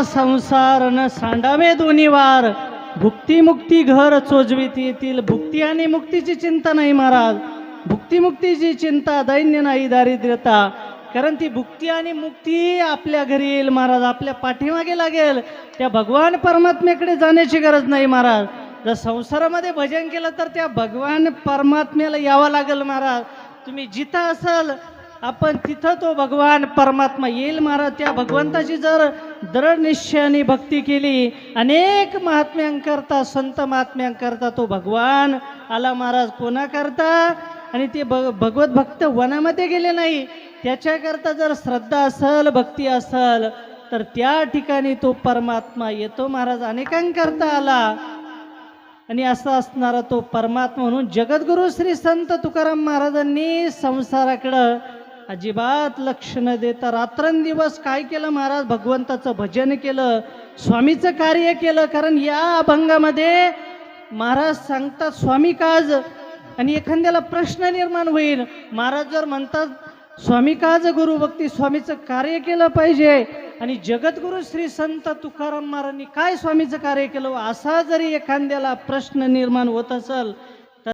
संसार न सांडावे दोन्ही वार, भुक्ती मुक्ती घर चोजवीत येतील. भुक्ती आणि मुक्तीची चिंता नाही महाराज, भुक्ती मुक्तीची चिंता दैन्य नाही दारिद्र्यता. कारण ती भुक्ती आणि मुक्ती आपल्या घरी येईल महाराज, आपल्या पाठीमागे लागेल. त्या भगवान परमात्म्याकडे जाण्याची गरज नाही महाराज. जर संसारामध्ये भजन केलं तर त्या भगवान परमात्म्याला यावं लागेल महाराज. तुम्ही जिथं असाल आपण तिथं तो भगवान परमात्मा येईल महाराज. त्या भगवंताची जर दृढ निश्चयाने भक्ती केली, अनेक महात्म्यांकरता संत महात्म्यांकरता तो भगवान आला महाराज. कोणाकरता? आणि ते भगवत भक्त वनामध्ये गेले नाही, त्याच्याकरता जर श्रद्धा असेल भक्ती असेल तर त्या ठिकाणी तो परमात्मा येतो महाराज. अनेकांकरता आला आणि असा असणारा तो परमात्मा म्हणून जगद्गुरु श्री संत तुकाराम महाराजांनी संसाराकडं अजिबात लक्ष न देता रात्रंदिवस काय केलं महाराज? भगवंताचं भजन केलं, स्वामीचं कार्य केलं. कारण या अभंगामध्ये महाराज सांगतात स्वामी काज. आणि एखाद्याला प्रश्न निर्माण होईल, महाराज जर म्हणतात स्वामी काज गुरुभक्ती, स्वामीचं कार्य केलं पाहिजे. आणि जगद्गुरु श्री संत तुकाराम महाराजांनी काय स्वामीचं कार्य केलं, असा जरी एखाद्याला प्रश्न निर्माण होत असेल